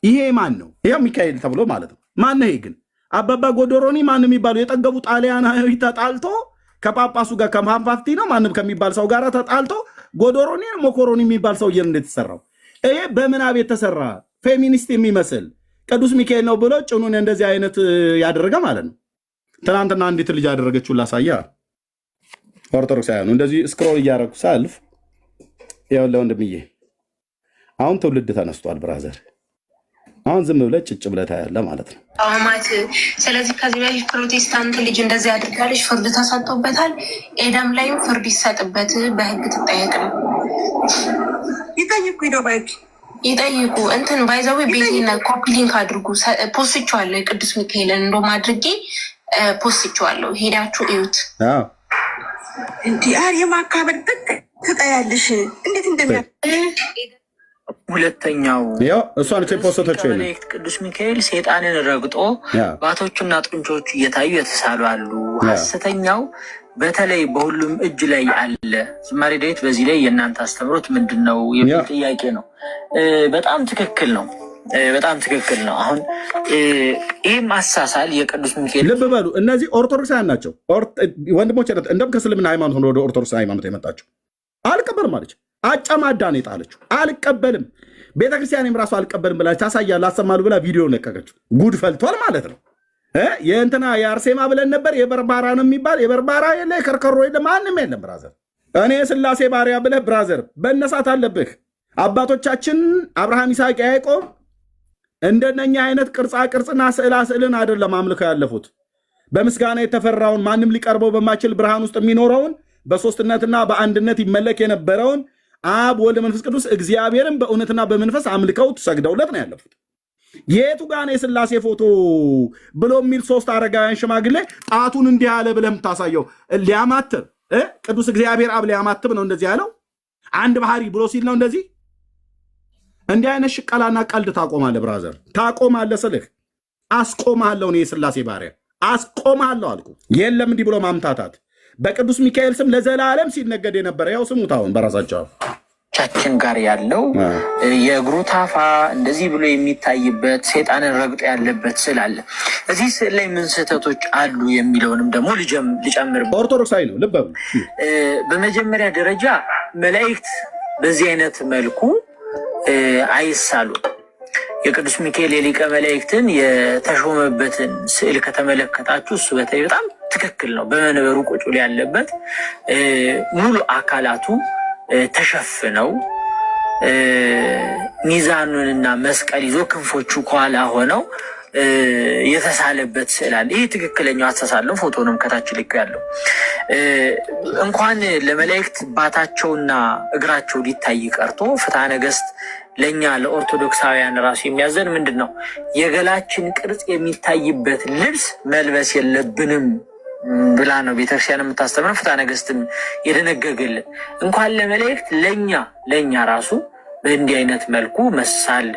ይሄ ማን ነው? ይሄው ሚካኤል ተብሎ ማለት ነው። ማን ይሄ ግን? አባባ ጎዶሮኒ ማን የሚባሉ የጠገቡ ጣሊያናዊ ተጣልቶ ከጳጳሱ ጋር ከፓምፓፍቲ ነው ማንም ከሚባል ሰው ጋር ተጣልቶ ጎዶሮኒ ሞኮሮኒ የሚባል ሰውዬ እንዴት ተሰራው? ይሄ በምናብ የተሰራ ፌሚኒስት የሚመስል ቅዱስ ሚካኤል ነው ብሎ ጭኑን እንደዚህ አይነት ያደረገ ማለት ነው። ትናንትና አንዲት ልጅ ያደረገችው ላሳያ። ኦርቶዶክሳውያኑ እንደዚህ ስክሮል እያደረጉ ሳልፍ ይኸውልህ ወንድምዬ፣ አሁን ትውልድ ተነስቷል ብራዘር። አሁን ዝም ብለህ ጭጭ ብለህ ታያለህ ማለት ነው። አማት ስለዚህ ከዚህ በፊት ፕሮቴስታንት ልጅ እንደዚህ አድርጋለች፣ ፍርድ ተሰጥቶበታል። ኤደም ላይም ፍርድ ይሰጥበት፣ በህግ ትጠየቅ ነው። ይጠይቁ ሂደባይክ ይጠይቁ እንትን ባይዘዊ ቤቴን ኮፒ ሊንክ አድርጉ። ፖስችዋለሁ የቅዱስ ሚካኤልን እንደውም አድርጌ ፖስችዋለሁ። ሄዳችሁ እዩት። እንዲህ የማካበድ ጥቅ ትጠያለሽ እንዴት እንደሚያ ሁለተኛው እሷን ፖስቶች ቅዱስ ሚካኤል ሴጣንን ረግጦ ባቶቹና ጡንቾቹ እየታዩ የተሳሉ አሉ። ሐሰተኛው በተለይ በሁሉም እጅ ላይ አለ። ዝማሬ ዳዊት በዚህ ላይ የእናንተ አስተምሮት ምንድን ነው የሚል ጥያቄ ነው። በጣም ትክክል ነው። በጣም ትክክል ነው። አሁን ይህ ማሳሳል የቅዱስ ሚካኤል ልብ በሉ፣ እነዚህ ኦርቶዶክሳውያን ናቸው ወንድሞች። እንደውም ከእስልምና ሃይማኖት ሆነ ወደ ኦርቶዶክስ ሃይማኖት የመጣቸው አልቀበልም አለች። አጨማዳ ነው የጣለችው። አልቀበልም ቤተክርስቲያንም ራሱ አልቀበልም ብላ ታሳያለህ አሰማሉ ብላ ቪዲዮ ለቀቀችው። ጉድ ፈልቷል ማለት ነው። የእንትና የአርሴማ ብለን ነበር። የበርባራ ነው የሚባል የበርባራ የለ የከርከሮ የለ ማንም የለም ብራዘር። እኔ ስላሴ ባሪያ ብለህ ብራዘር በነሳት አለብህ። አባቶቻችን አብርሃም፣ ይስሐቅ፣ ያዕቆብ እንደነኛ አይነት ቅርጻ ቅርጽና ስዕላ ስዕልን አይደለም አምልከው ያለፉት። በምስጋና የተፈራውን ማንም ሊቀርበው በማይችል ብርሃን ውስጥ የሚኖረውን በሶስትነትና በአንድነት ይመለክ የነበረውን አብ ወልድ መንፈስ ቅዱስ እግዚአብሔርን በእውነትና በመንፈስ አምልከው ሰግደውለት ነው ያለፉት። የቱ ጋር የስላሴ ፎቶ ብሎ የሚል ሶስት አረጋውያን ሽማግሌ ጣቱን እንዲህ ያለ ብለህ የምታሳየው ሊያማትብ ቅዱስ እግዚአብሔር አብ ሊያማትብ ነው እንደዚህ ያለው። አንድ ባህሪ ብሎ ሲል ነው እንደዚህ። እንዲህ አይነት ሽቀላና ቀልድ ታቆማለህ ብራዘር፣ ታቆማለህ ስልህ አስቆማለሁ። እኔ የስላሴ ባሪያ አስቆማለሁ አልኩ። የለም እንዲህ ብሎ ማምታታት። በቅዱስ ሚካኤል ስም ለዘላለም ሲነገድ የነበረ ያው ስሙት። አሁን በራሳቸው ቻችን ጋር ያለው የእግሩ ታፋ እንደዚህ ብሎ የሚታይበት ሰይጣንን ረግጦ ያለበት ስዕል አለ። እዚህ ስዕል ላይ ምን ስህተቶች አሉ የሚለውንም ደግሞ ልጨምር። ኦርቶዶክሳዊ ነው ልብ በሉ። በመጀመሪያ ደረጃ መላእክት በዚህ አይነት መልኩ አይሳሉ። የቅዱስ ሚካኤል የሊቀ መላእክትን የተሾመበትን ስዕል ከተመለከታችሁ እሱ በተለይ በጣም ትክክል ነው። በመንበሩ ቁጭ ብሎ ያለበት ሙሉ አካላቱ ተሸፍነው ሚዛኑንና መስቀል ይዞ ክንፎቹ ከኋላ ሆነው የተሳለበት ስዕል አለ። ይህ ትክክለኛው አስተሳሰብ ነው። ፎቶንም ከታች ልክ ያለው እንኳን ለመላእክት ባታቸውና እግራቸው ሊታይ ቀርቶ ፍትሐ ነገሥት ለእኛ ለኦርቶዶክሳውያን ራሱ የሚያዘን ምንድን ነው? የገላችን ቅርጽ የሚታይበት ልብስ መልበስ የለብንም ብላ ነው ቤተክርስቲያን የምታስተምረው። ፍትሐ ነገሥትም የደነገገልን እንኳን ለመላእክት ለእኛ ራሱ በእንዲህ አይነት መልኩ መሳል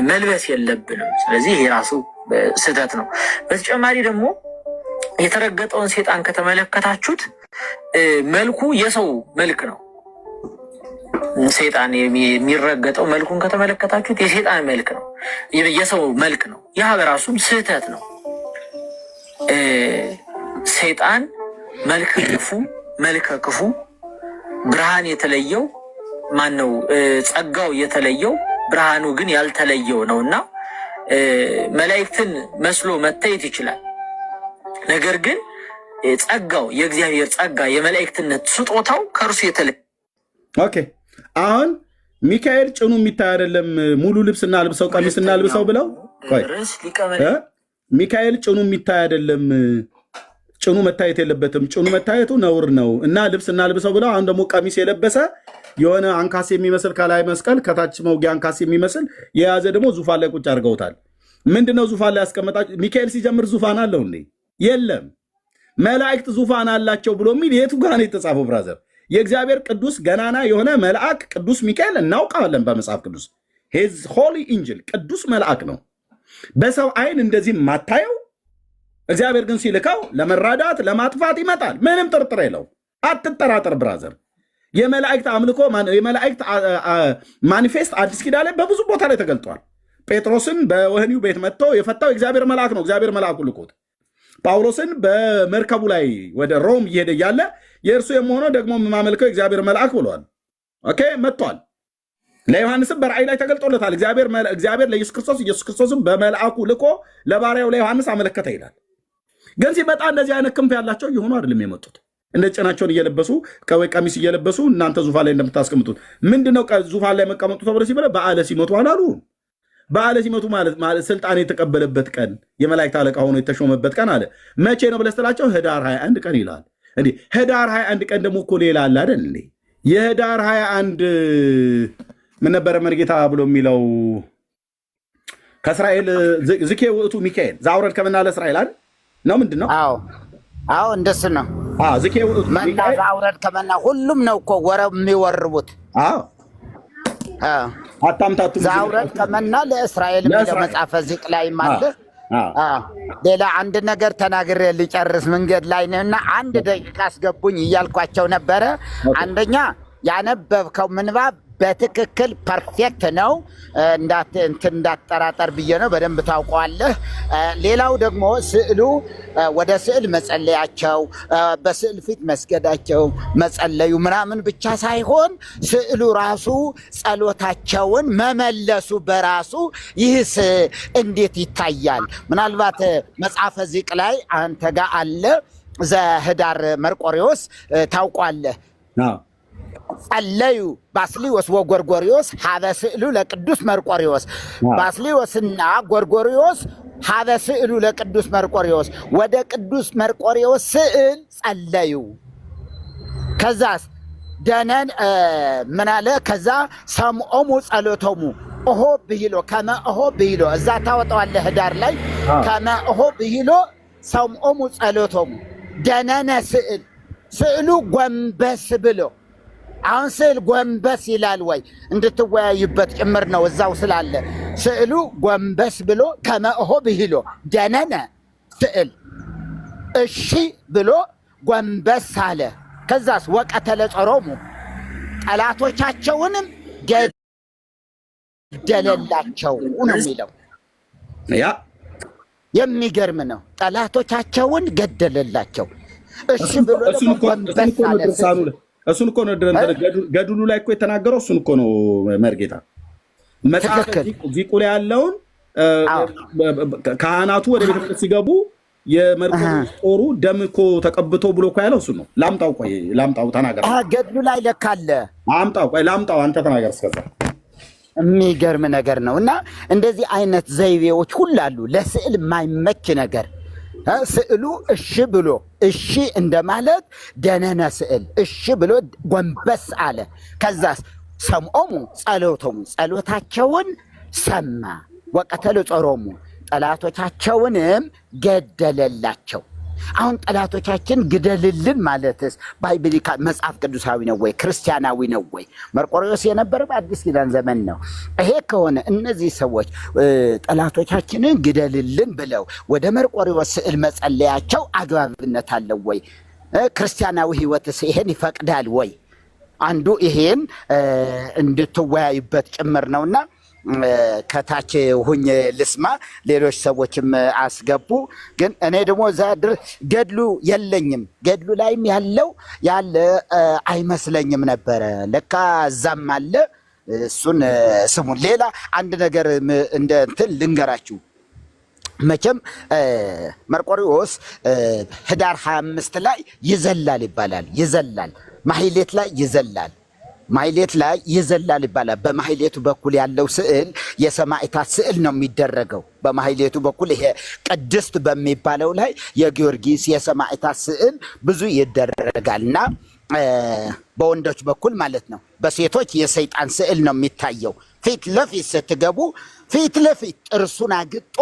መልበስ የለብንም። ስለዚህ ይሄ ራሱ ስህተት ነው። በተጨማሪ ደግሞ የተረገጠውን ሴጣን ከተመለከታችሁት መልኩ የሰው መልክ ነው። ሴጣን የሚረገጠው መልኩን ከተመለከታችሁት የሴጣን መልክ ነው፣ የሰው መልክ ነው። ያ በራሱም ስህተት ነው። ሴጣን መልከ ክፉ ብርሃን የተለየው ማን ነው? ጸጋው የተለየው ብርሃኑ ግን ያልተለየው ነው እና መላእክትን መስሎ መታየት ይችላል። ነገር ግን ጸጋው የእግዚአብሔር ጸጋ የመላእክትነት ስጦታው ከእርሱ የተለየ። ኦኬ አሁን ሚካኤል ጭኑ የሚታይ አይደለም፣ ሙሉ ልብስና ልብሰው ቀሚስና ልብሰው ብለው ሚካኤል ጭኑ የሚታይ አይደለም፣ ጭኑ መታየት የለበትም፣ ጭኑ መታየቱ ነውር ነው እና ልብስና ልብሰው ብለው አሁን ደግሞ ቀሚስ የለበሰ የሆነ አንካስ የሚመስል ከላይ መስቀል ከታች መውጊያ አንካስ የሚመስል የያዘ ደግሞ ዙፋን ላይ ቁጭ አድርገውታል። ምንድነው ዙፋን ላይ ያስቀመጣቸው? ሚካኤል ሲጀምር ዙፋን አለው እንዴ? የለም። መላእክት ዙፋን አላቸው ብሎ የሚል የቱ ጋር ነው የተጻፈው? ብራዘር የእግዚአብሔር ቅዱስ ገናና የሆነ መልአክ ቅዱስ ሚካኤል እናውቃለን በመጽሐፍ ቅዱስ። ሄዝ ሆሊ ኢንጅል ቅዱስ መልአክ ነው። በሰው አይን እንደዚህ ማታየው፣ እግዚአብሔር ግን ሲልካው ለመራዳት ለማጥፋት ይመጣል። ምንም ጥርጥር የለው። አትጠራጠር ብራዘር። የመላእክት አምልኮ የመላእክት ማኒፌስት አዲስ ኪዳን ላይ በብዙ ቦታ ላይ ተገልጧል። ጴጥሮስን በወህኒው ቤት መጥቶ የፈታው እግዚአብሔር መልአክ ነው። እግዚአብሔር መልአኩ ልኮት ጳውሎስን በመርከቡ ላይ ወደ ሮም እየሄደ እያለ የእርሱ የመሆነው ደግሞ የማመልከው እግዚአብሔር መልአክ ብሏል። ኦኬ መጥቷል። ለዮሐንስም በራእይ ላይ ተገልጦለታል። እግዚአብሔር ለኢየሱስ ክርስቶስም በመልአኩ ልኮ ለባሪያው ለዮሐንስ አመለከተ ይላል። ግን ሲመጣ እንደዚህ አይነት ክንፍ ያላቸው እየሆኑ አይደለም የመጡት። እንደ ጭናቸውን እየለበሱ ቀሚስ እየለበሱ እናንተ ዙፋን ላይ እንደምታስቀምጡት ምንድነው? ዙፋን ላይ መቀመጡ ተብሎ ሲበለ በዓለ ሲመቱ አላሉ። በዓለ ሲመቱ ማለት ስልጣን የተቀበለበት ቀን የመላእክት አለቃ ሆኖ የተሾመበት ቀን አለ። መቼ ነው ብለህ ስትላቸው ህዳር 21 ቀን ይላል። እንዴ ህዳር 21 ቀን ደግሞ እኮ ሌላ አለ አይደል? እንዴ የህዳር 21 ምን ነበረ መርጌታ ብሎ የሚለው ከእስራኤል ዝኬ ውእቱ ሚካኤል ዛውረድ ከመና ለእስራኤል አይደል ነው? ምንድን ነው? አዎ እንደሱ ነው። ዝኬ ውእቱ መና ዛውረድ ከመና ሁሉም ነው እኮ ወረብ የሚወርቡት። አታምታቱ ዛውረድ ከመና ለእስራኤል የሚለው መጽሐፈ ዚቅ ላይ ማለት። ሌላ አንድ ነገር ተናግሬ ልጨርስ መንገድ ላይ ነውና 1 ደቂቃ አስገቡኝ እያልኳቸው ነበረ። አንደኛ ያነበብከው ምንባብ በትክክል ፐርፌክት ነው። እንዳትጠራጠር ብዬ ነው። በደንብ ታውቀዋለህ። ሌላው ደግሞ ስዕሉ ወደ ስዕል መጸለያቸው፣ በስዕል ፊት መስገዳቸው፣ መጸለዩ ምናምን ብቻ ሳይሆን ስዕሉ ራሱ ጸሎታቸውን መመለሱ በራሱ ይህስ እንዴት ይታያል? ምናልባት መጽሐፈ ዚቅ ላይ አንተ ጋር አለ ዘህዳር መርቆሬዎስ ታውቋለህ። ጸለዩ ባስልዮስ ወጎርጎሪዎስ ሀበ ስዕሉ ለቅዱስ መርቆሬዎስ። ባስልዮስና ጎርጎሪዎስ ሀበ ስዕሉ ለቅዱስ መርቆሬዎስ ወደ ቅዱስ መርቆሬዎስ ስዕል ጸለዩ። ከዛስ ደነን ምን አለ? ከዛ ሰምዖሙ ጸሎቶሙ እሆ ብሂሎ ከመ እሆ ብሂሎ እዛ ታወጣዋለህ ህዳር ላይ ከመ እሆ ብሂሎ ሰምዖሙ ጸሎቶሙ ደነነ ስዕሉ ጎንበስ ብሎ አሁን ስዕል ጎንበስ ይላል ወይ? እንድትወያዩበት ጭምር ነው እዛው ስላለ ስዕሉ ጎንበስ ብሎ ከመ እሆ ብሂሎ ደነነ ስዕል እሺ ብሎ ጎንበስ አለ። ከዛስ ወቀተለ ጾሮሙ ጠላቶቻቸውንም ገደለላቸው ነው የሚለው። ያ የሚገርም ነው። ጠላቶቻቸውን ገደለላቸው። እሺ ብሎ ጎንበስ አለ። እሱን እኮ ነው ገድሉ ላይ እኮ የተናገረው። እሱን እኮ ነው መርጌታ መጽሐፍ ዚቁ ላይ ያለውን ካህናቱ ወደ ቤተ መቅደስ ሲገቡ የመርቆሬዎስ ጦሩ ደም እኮ ተቀብቶ ብሎ እኮ ያለው እሱን ነው። ላምጣው፣ ቆይ ላምጣው፣ ተናገር። ገድሉ ላይ ለካ አለ። አምጣው፣ ቆይ ላምጣው፣ አንተ ተናገር እስከዛ። የሚገርም ነገር ነው። እና እንደዚህ አይነት ዘይቤዎች ሁሉ አሉ። ለስዕል የማይመች ነገር ስዕሉ እሺ ብሎ እሺ እንደማለት ደነነ ስዕል እሺ ብሎ ጎንበስ አለ። ከዛ ሰምዖሙ ጸሎቶሙ ጸሎታቸውን ሰማ። ወቀተለ ጾሮሙ ጠላቶቻቸውንም ገደለላቸው። አሁን ጠላቶቻችን ግደልልን ማለትስ ባይብሊካ መጽሐፍ ቅዱሳዊ ነው ወይ ክርስቲያናዊ ነው ወይ? መርቆሬዎስ የነበረ በአዲስ ኪዳን ዘመን ነው። ይሄ ከሆነ እነዚህ ሰዎች ጠላቶቻችንን ግደልልን ብለው ወደ መርቆሬዎስ ስዕል መጸለያቸው አግባብነት አለው ወይ? ክርስቲያናዊ ሕይወትስ ይሄን ይፈቅዳል ወይ? አንዱ ይሄን እንድትወያዩበት ጭምር ነውና ከታች ሁኝ ልስማ፣ ሌሎች ሰዎችም አስገቡ። ግን እኔ ደግሞ እዛ ገድሉ የለኝም፣ ገድሉ ላይም ያለ አይመስለኝም ነበረ። ለካ እዛም አለ። እሱን ስሙን። ሌላ አንድ ነገር እንደ እንትን ልንገራችሁ። መቼም መርቆሬዎስ ህዳር 25 ላይ ይዘላል ይባላል። ይዘላል ማህሌት ላይ ይዘላል ማህሌት ላይ ይዘላል ይባላል። በማህሌቱ በኩል ያለው ስዕል የሰማዕታት ስዕል ነው የሚደረገው። በማህሌቱ በኩል ይሄ ቅድስት በሚባለው ላይ የጊዮርጊስ የሰማዕታት ስዕል ብዙ ይደረጋልና በወንዶች በኩል ማለት ነው። በሴቶች የሰይጣን ስዕል ነው የሚታየው። ፊት ለፊት ስትገቡ ፊት ለፊት ጥርሱን አግጦ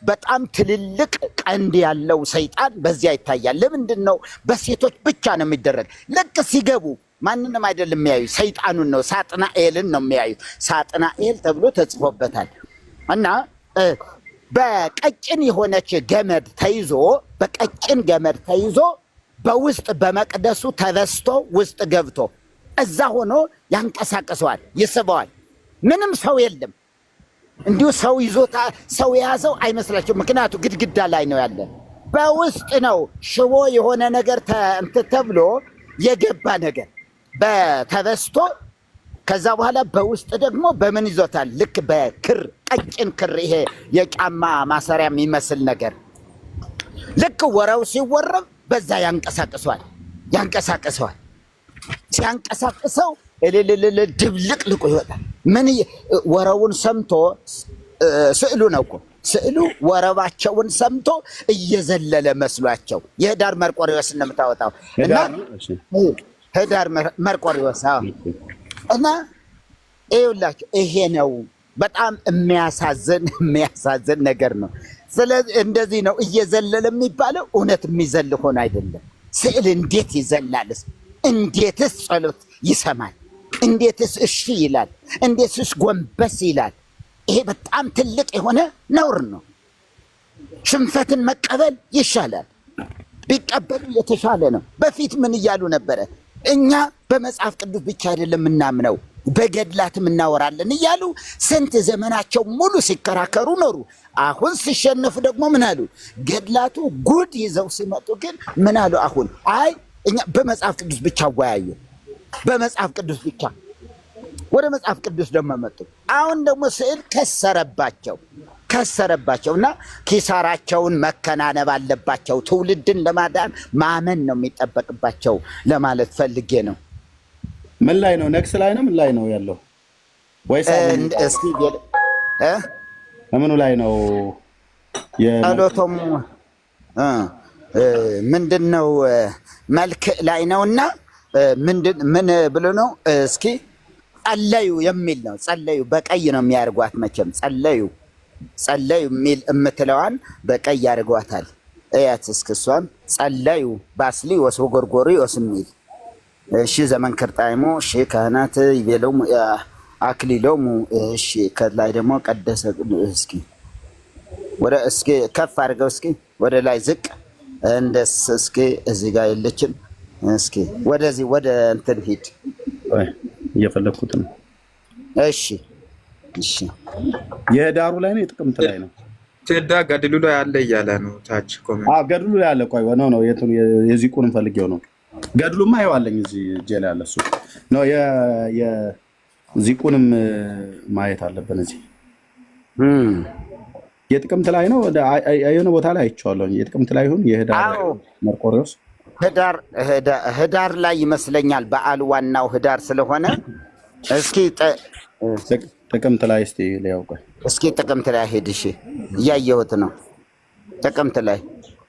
በጣም ትልልቅ ቀንድ ያለው ሰይጣን በዚያ ይታያል። ለምንድን ነው? በሴቶች ብቻ ነው የሚደረግ። ልክ ሲገቡ ማንንም አይደለም የሚያዩ፣ ሰይጣኑን ነው፣ ሳጥናኤልን ነው የሚያዩ። ሳጥናኤል ተብሎ ተጽፎበታል። እና በቀጭን የሆነች ገመድ ተይዞ በውስጥ በመቅደሱ ተበስቶ ውስጥ ገብቶ እዛ ሆኖ ያንቀሳቅሰዋል፣ ይስበዋል። ምንም ሰው የለም። እንዲሁ ሰው ይዞታ ሰው የያዘው አይመስላቸው። ምክንያቱ ግድግዳ ላይ ነው ያለ። በውስጥ ነው ሽቦ የሆነ ነገር ተብሎ የገባ ነገር በተበስቶ ከዛ በኋላ በውስጥ ደግሞ በምን ይዞታል? ልክ በክር ቀጭን ክር፣ ይሄ የጫማ ማሰሪያ የሚመስል ነገር ልክ ወረው ሲወረብ በዛ ያንቀሳቅሰዋል። ሲያንቀሳቅሰው እልልልል ድብልቅ ልቆ ይወጣል። ምን ወረውን ሰምቶ ስዕሉ ነው እኮ ስዕሉ ወረባቸውን ሰምቶ እየዘለለ መስሏቸው የህዳር መርቆሬዎስ እንደምታወጣው እና ህዳር መርቆሬዎስ እና ይኸውላችሁ ይሄ ነው በጣም የሚያሳዝን ነገር ነው። ስለዚህ እንደዚህ ነው እየዘለለ የሚባለው። እውነት የሚዘል ሆነ አይደለም። ስዕል እንዴት ይዘላልስ? እንዴትስ ጸሎት ይሰማል? እንዴትስ እሺ ይላል? እንዴትስ ጎንበስ ይላል? ይሄ በጣም ትልቅ የሆነ ነውር ነው። ሽንፈትን መቀበል ይሻላል። ቢቀበሉ የተሻለ ነው። በፊት ምን እያሉ ነበረ? እኛ በመጽሐፍ ቅዱስ ብቻ አይደለም እናምነው በገድላትም እናወራለን እያሉ ስንት ዘመናቸው ሙሉ ሲከራከሩ ኖሩ። አሁን ሲሸነፉ ደግሞ ምን አሉ? ገድላቱ ጉድ ይዘው ሲመጡ ግን ምን አሉ? አሁን አይ እኛ በመጽሐፍ ቅዱስ ብቻ አወያዩ፣ በመጽሐፍ ቅዱስ ብቻ። ወደ መጽሐፍ ቅዱስ ደግሞ መጡ። አሁን ደግሞ ስዕል ከሰረባቸው እና ኪሳራቸውን መከናነብ አለባቸው። ትውልድን ለማዳን ማመን ነው የሚጠበቅባቸው ለማለት ፈልጌ ነው። ምን ላይ ነው? ነክስ ላይ ነው? ምን ላይ ነው ያለው? ወይስ እስኪ ምኑ ላይ ነው? ጸሎቶም ምንድነው? መልክ ላይ ነውና ምን ብሎ ነው? እስኪ ጸለዩ የሚል ነው። ጸለዩ በቀይ ነው የሚያርጓት። መቼም ጸለዩ የሚል እምትለዋን በቀይ ያርጓታል። እያት እስክሷን ጸለዩ ባስልዮስ ወጎርጎርዮስ የሚል እሺ። ዘመን ክርጣይሞ እሺ። ካህናት ይቤሎሙ አክሊሎሙ እሺ። ከላይ ደግሞ ቀደሰ እስኪ ወደ እስኪ ከፍ አድርገው እስኪ ወደ ላይ ዝቅ እንደስ እስኪ እዚህ ጋር የለችም። እስኪ ወደዚህ ወደ እንትን ሂድ። እየፈለኩት ነው። እሺ እሺ። የህዳሩ ላይ ነው የጥቅምት ላይ ነው? ቴዳ ገድሉ ላይ አለ እያለ ነው ታች ኮሜንት። ገድሉ ላይ አለ። ቆይ ነው የቱን የዚቁንም ፈልጌው ነው። ገድሉማ ይዋለኝ እዚህ እጄ ላይ አለ። እሱ ነው የዚቁንም ማየት አለብን እዚህ የጥቅምት ላይ ነው። የሆነ ቦታ ላይ አይቼዋለሁ። የጥቅምት ላይ ይሁን የህዳር መርቆሪዎስ ህዳር ላይ ይመስለኛል። በዓሉ ዋናው ህዳር ስለሆነ እስኪ ጥቅምት ላይ እስቲ ሊያውቀ እስኪ ጥቅምት ላይ ሄድ። እሺ እያየሁት ነው። ጥቅምት ላይ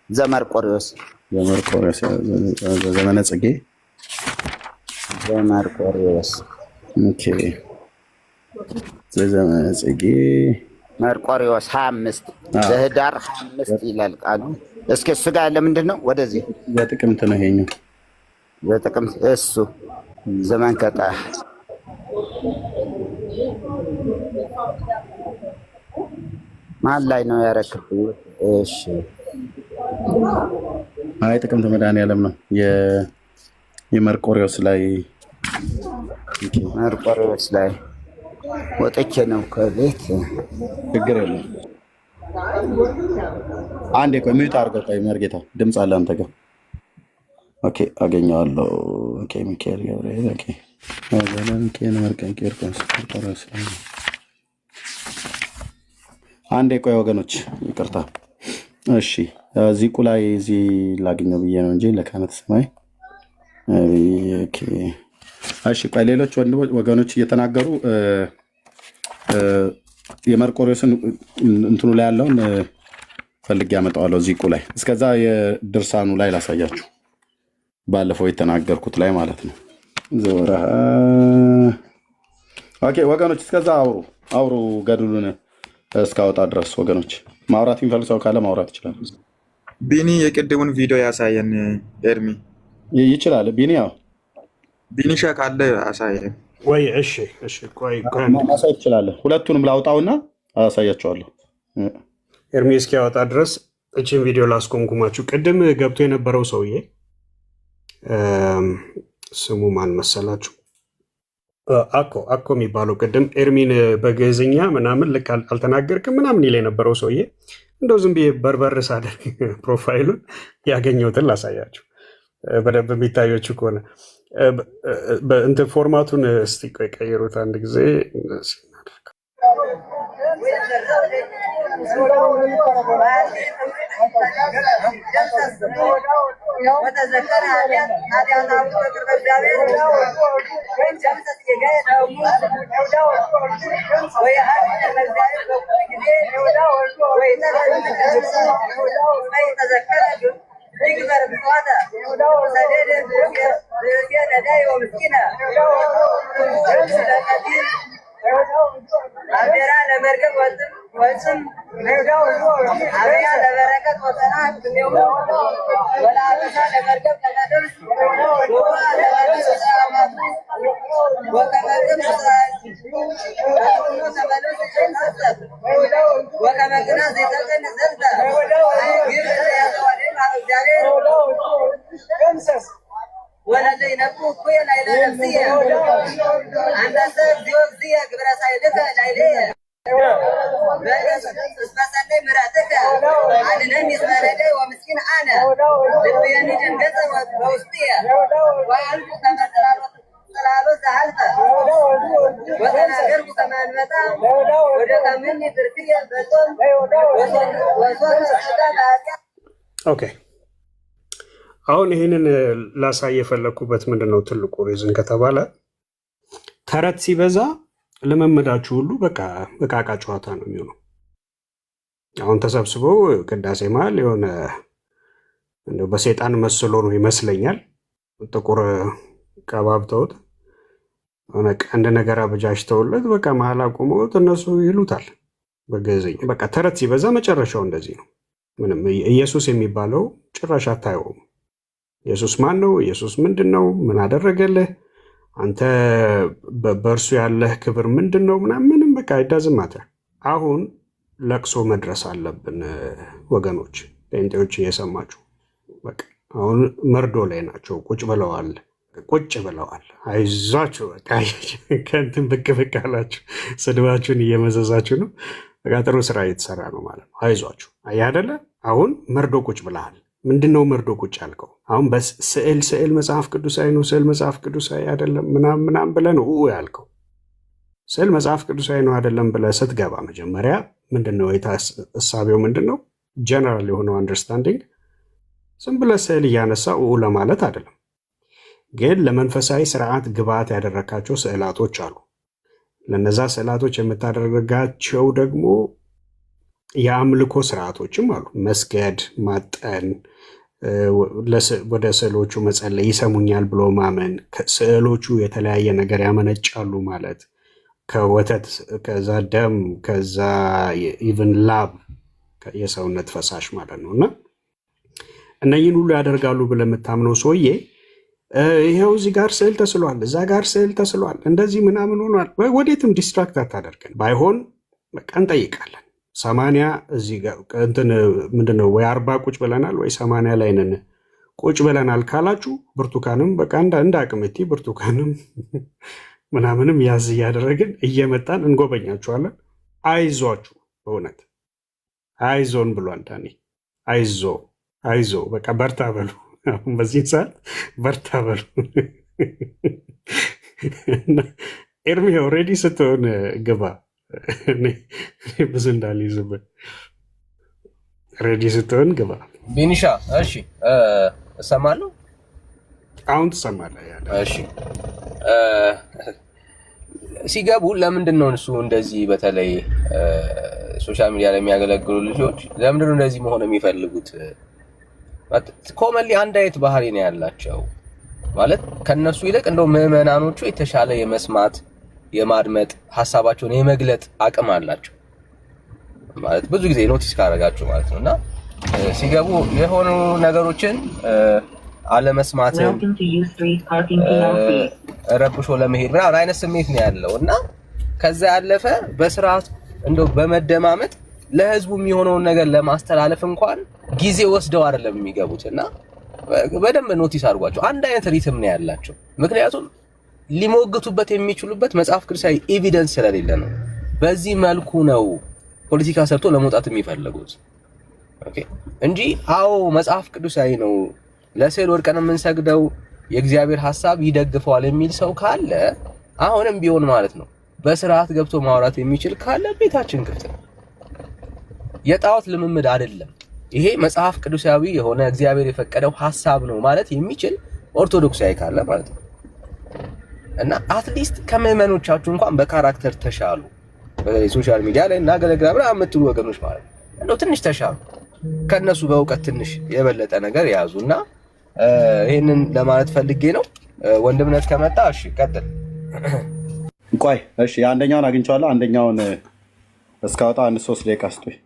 ዘመርቆሪዎስ ዘመነ ጽጌ ዘመርቆሪዎስ ኦኬ ዘመነ ጽጌ መርቆሪዎስ 25 በህዳር 25 ይላል ቃሉ። እስኪ እሱ ጋር ለምንድን ነው ወደዚህ በጥቅምት ነው ይሄኛው በጥቅምት እሱ ዘመን ከጣ ማን ላይ ነው ያረክብኝ? እሺ አይ ጥቅምት መድኃኒዓለም ነው የመርቆሪዎስ ላይ መርቆሪዎስ ላይ ወጥቼ ነው ከቤት። ችግር የለም። አንዴ ቆይ ሚዩት አድርገው። ቆይ መርጌታ ድምፅ አለ አንተ ጋር። ኦኬ አገኘዋለሁ። ኦኬ ሚካኤል ገብርኤል። ኦኬ አንዴ ቆይ ወገኖች ይቅርታ። እሺ ዚቁ ላይ እዚህ ላገኘው ብዬ ነው እንጂ ለካህናተ ሰማይ። እሺ ቆይ ሌሎች ወገኖች እየተናገሩ የመርቆሪዎስን እንትኑ ላይ ያለውን ፈልጌ ያመጣዋለሁ ዚቁ ላይ። እስከዛ የድርሳኑ ላይ ላሳያችሁ፣ ባለፈው የተናገርኩት ላይ ማለት ነው። ዘወረሃ ኦኬ ወገኖች፣ እስከዛ አውሩ ገድሉን እስካወጣ ድረስ ወገኖች። ማውራት የሚፈልግ ሰው ካለ ማውራት ይችላል። ቢኒ የቅድሙን ቪዲዮ ያሳየን። ኤርሚ ይችላል። ቢኒ ያው ቢኒሻ ካለ አሳየን ወይ? እሺ እሺ፣ ቆይ ማሳየት ትችላለህ። ሁለቱንም ላውጣውና አሳያቸዋለሁ። ኤርሚ እስኪያወጣ ድረስ እቺን ቪዲዮ ላስቆምኩማችሁ። ቅድም ገብቶ የነበረው ሰውዬ ስሙ ማን መሰላችሁ? አኮ የሚባለው ቅድም ኤርሚን በግዕዝኛ ምናምን ልክ አልተናገርክም ምናምን ይል የነበረው ሰውዬ እንደው ዝም ብዬ በርበር ሳደርግ ፕሮፋይሉን ያገኘሁትን ላሳያችሁ በደንብ የሚታያችሁ ከሆነ እንትን ፎርማቱን እስቲ ቆይ ቀይሩት አንድ ጊዜ። ኦኬ አሁን ይህንን ላሳይ የፈለግኩበት ምንድነው ትልቁ ሪዝን ከተባለ ተረት ሲበዛ ልምምዳችሁ ሁሉ በቃ እቃቃ ጨዋታ ነው የሚሆነው። አሁን ተሰብስበው ቅዳሴ መሀል የሆነ እንደው በሰይጣን መስሎ ነው ይመስለኛል ጥቁር ቀባብተውት ሆነ ቀንድ ነገር አበጃጅተውለት በቃ መሀል አቁመውት እነሱ ይሉታል በግዕዝኛ። በቃ ተረት ሲበዛ መጨረሻው እንደዚህ ነው። ምንም ኢየሱስ የሚባለው ጭራሽ አታየውም። ኢየሱስ ማን ነው? ኢየሱስ ምንድን ነው? ምን አደረገልህ? አንተ በእርሱ ያለህ ክብር ምንድን ነው? ምንም በቃ አይዳዝም ማተር። አሁን ለቅሶ መድረስ አለብን ወገኖች። ጴንጤዎች እየሰማችሁ በቃ አሁን መርዶ ላይ ናቸው። ቁጭ ብለዋል። አይዟችሁ በቃ ከእንትን ብቅ ብቅ አላችሁ። ስድባችሁን እየመዘዛችሁ ነው። በቃ ጥሩ ስራ እየተሰራ ነው ማለት ነው። አይዟችሁ። አየህ አይደለ? አሁን መርዶ ቁጭ ብለሃል። ምንድነው መርዶ ቁጭ ያልከው? አሁን ስዕል መጽሐፍ ቅዱሳዊ ነው፣ ስዕል መጽሐፍ ቅዱሳዊ አይደለም ምናምን ብለህ ነው ያልከው። ስዕል መጽሐፍ ቅዱሳዊ ነው አይደለም ብለህ ስትገባ መጀመሪያ ምንድነው እሳቤው? ምንድነው ጀነራል የሆነው አንደርስታንዲንግ? ዝም ብለህ ስዕል እያነሳ ለማለት አይደለም። ግን ለመንፈሳዊ ስርዓት ግብዓት ያደረካቸው ስዕላቶች አሉ። ለነዛ ስዕላቶች የምታደርጋቸው ደግሞ የአምልኮ ስርዓቶችም አሉ። መስገድ፣ ማጠን፣ ወደ ስዕሎቹ መጸለይ፣ ይሰሙኛል ብሎ ማመን፣ ስዕሎቹ የተለያየ ነገር ያመነጫሉ ማለት ከወተት፣ ከዛ ደም፣ ከዛ ኢቭን ላብ የሰውነት ፈሳሽ ማለት ነው። እና እነኝን ሁሉ ያደርጋሉ ብለህ የምታምነው ሰውዬ ይኸው እዚህ ጋር ስዕል ተስሏል፣ እዛ ጋር ስዕል ተስሏል፣ እንደዚህ ምናምን ሆኗል። ወዴትም ዲስትራክት አታደርገን። ባይሆን በቃ እንጠይቃለን። 80 እዚህ ጋር እንትን ምንድነው ወይ 40 ቁጭ ብለናል ወይ 80 ላይ ነን ቁጭ ብለናል ካላችሁ ብርቱካንም በቃ እንደ አቅምቲ ብርቱካንም ምናምንም ያዝ እያደረግን እየመጣን እንጎበኛችኋለን። አይዟችሁ፣ በእውነት አይዞን ብሏል ዳኒ። አይዞ በቃ በርታ በሉ። አሁን በዚህ ሰዓት በርታ በሉ። ኤርሚ ኦልሬዲ ስትሆን ግባ። ብዙ እንዳልይዝብን ሬዲ ስትሆን ግባ። ቢኒሻ እሺ፣ እሰማለሁ። አሁን ትሰማለህ? እሺ፣ ሲገቡ ለምንድን ነው እሱ እንደዚህ በተለይ ሶሻል ሚዲያ ላይ የሚያገለግሉ ልጆች ለምንድን ነው እንደዚህ መሆን የሚፈልጉት? ኮመንሊ አንድ አይነት ባህሪ ነው ያላቸው። ማለት ከነሱ ይልቅ እንደው ምዕመናኖቹ የተሻለ የመስማት የማድመጥ ሀሳባቸውን የመግለጥ አቅም አላቸው። ማለት ብዙ ጊዜ ኖቲስ ካደረጋችሁ ማለት ነው። እና ሲገቡ የሆኑ ነገሮችን አለመስማትን ረብሾ ለመሄድ ምናምን አይነት ስሜት ነው ያለው። እና ከዛ ያለፈ በስርዓት እንደው በመደማመጥ ለህዝቡ የሚሆነውን ነገር ለማስተላለፍ እንኳን ጊዜ ወስደው አይደለም የሚገቡት። እና በደንብ ኖቲስ አድርጓቸው። አንድ አይነት ሪትም ነው ያላቸው። ምክንያቱም ሊሞግቱበት የሚችሉበት መጽሐፍ ቅዱሳዊ ኤቪደንስ ስለሌለ ነው። በዚህ መልኩ ነው ፖለቲካ ሰርቶ ለመውጣት የሚፈልጉት። ኦኬ እንጂ አዎ መጽሐፍ ቅዱሳዊ ነው፣ ለስዕል ወድቀን የምንሰግደው የእግዚአብሔር ሐሳብ ይደግፈዋል የሚል ሰው ካለ አሁንም ቢሆን ማለት ነው በስርዓት ገብቶ ማውራት የሚችል ካለ ቤታችን ክፍት ነው። የጣዖት ልምምድ አይደለም ይሄ፣ መጽሐፍ ቅዱሳዊ የሆነ እግዚአብሔር የፈቀደው ሐሳብ ነው ማለት የሚችል ኦርቶዶክሳዊ ካለ ማለት ነው። እና አትሊስት ከምዕመኖቻችሁ እንኳን በካራክተር ተሻሉ። በሶሻል ሚዲያ ላይ እናገለግላለን ምናምን የምትሉ ወገኖች ማለት ነው እንደው ትንሽ ተሻሉ፣ ከነሱ በእውቀት ትንሽ የበለጠ ነገር ያዙና ይሄንን ለማለት ፈልጌ ነው። ወንድምነት ከመጣ እሺ ቀጥል። ቆይ እሺ፣ አንደኛውን አግኝቼዋለሁ። አንደኛውን እስካወጣ 3 ደቂቃ ስጡኝ።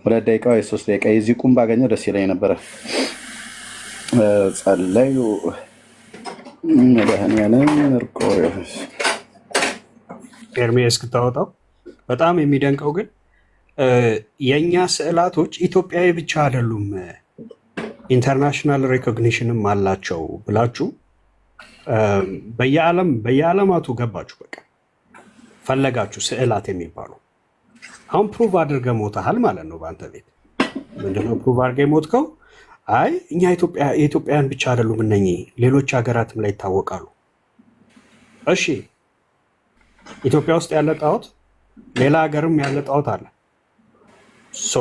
2 ደቂቃ ወይ 3 ደቂቃ የዚህ ቁም ባገኘው ደስ ይለኝ ነበረ። ጸለዩ ኤርሚያስ እስክታወጣው በጣም የሚደንቀው ግን የእኛ ስዕላቶች ኢትዮጵያዊ ብቻ አይደሉም ኢንተርናሽናል ሬኮግኒሽንም አላቸው ብላችሁ በየዓለማቱ ገባችሁ። በቃ ፈለጋችሁ ስዕላት የሚባሉ አሁን ፕሩቭ አድርገህ ሞተሃል ማለት ነው። በአንተ ቤት ምንድነው ፕሩቭ አድርገህ የሞትከው? አይ እኛ የኢትዮጵያን ብቻ አይደሉም እነኚህ ሌሎች ሀገራትም ላይ ይታወቃሉ። እሺ ኢትዮጵያ ውስጥ ያለ ጣዖት ሌላ ሀገርም ያለ ጣዖት አለ። ሶ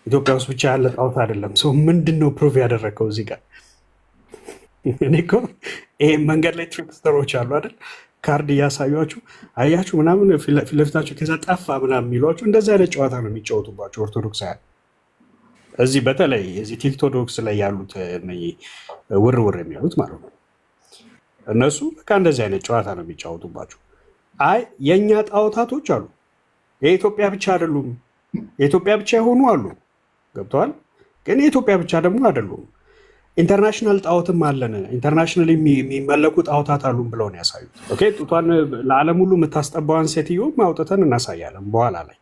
ኢትዮጵያ ውስጥ ብቻ ያለ ጣዖት አይደለም። ሶ ምንድነው ፕሩቭ ያደረገው እዚህ ጋር? እኔ እኮ ይሄ መንገድ ላይ ትሪክስተሮች አሉ አይደል? ካርድ እያሳዩችሁ አያችሁ ምናምን ፊት ለፊታችሁ ከዛ ጠፋ ምናምን የሚሏችሁ እንደዚህ አይነት ጨዋታ ነው የሚጫወቱባቸው ኦርቶዶክሳውያን። እዚህ በተለይ እዚህ ቲክቶዶክስ ላይ ያሉት ውርውር የሚሉት ማለት ነው። እነሱ በቃ እንደዚህ አይነት ጨዋታ ነው የሚጫወቱባቸው። አይ የእኛ ጣዖታቶች አሉ፣ የኢትዮጵያ ብቻ አይደሉም። የኢትዮጵያ ብቻ የሆኑ አሉ፣ ገብተዋል። ግን የኢትዮጵያ ብቻ ደግሞ አይደሉም። ኢንተርናሽናል ጣዖትም አለን፣ ኢንተርናሽናል የሚመለኩ ጣዖታት አሉን ብለው ነው ያሳዩት። ኦኬ ጡቷን ለዓለም ሁሉ የምታስጠባዋን ሴትዮ አውጥተን እናሳያለን በኋላ ላይ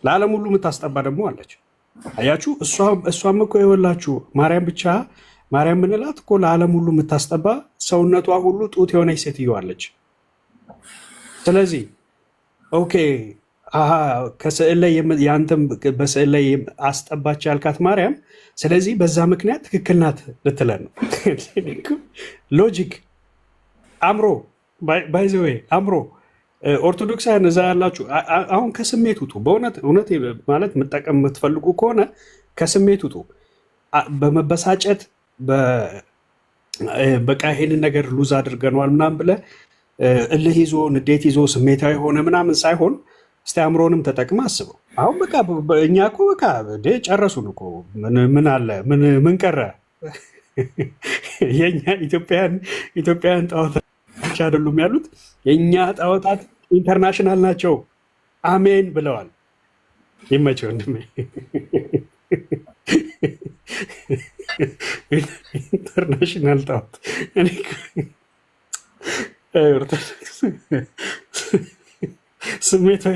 ለዓለም ሁሉ የምታስጠባ ደግሞ አለች። አያችሁ፣ እሷም እኮ የወላችሁ ማርያም ምንላት እኮ ለዓለም ሁሉ የምታስጠባ ሰውነቷ ሁሉ ጡት የሆነች ሴትዮ አለች። ስለዚህ ኦኬ ከስዕል ላይ የአንተም በስዕል ላይ አስጠባች ያልካት ማርያም፣ ስለዚህ በዛ ምክንያት ትክክል ናት ልትለን ነው። ሎጂክ አምሮ ባይዘዌ አምሮ ኦርቶዶክሳውያን እዛ ያላችሁ አሁን ከስሜት ውጡ። በእውነት ማለት መጠቀም የምትፈልጉ ከሆነ ከስሜት ውጡ። በመበሳጨት በቃ ይሄንን ነገር ሉዝ አድርገነዋል ምናምን ብለህ እልህ ይዞ ንዴት ይዞ ስሜታዊ የሆነ ምናምን ሳይሆን እስቲ አእምሮንም ተጠቅመ አስበው። አሁን በቃ እኛ እኮ በቃ ጨረሱን እኮ ምን አለ ምን ቀረ? የኛ ኢትዮጵያውያን ጣዖታት አይደሉም ያሉት፣ የእኛ ጣዖታት ኢንተርናሽናል ናቸው። አሜን ብለዋል። ይመቸው ወንድሜ። ኢንተርናሽናል ጣዖት ስሜታዊ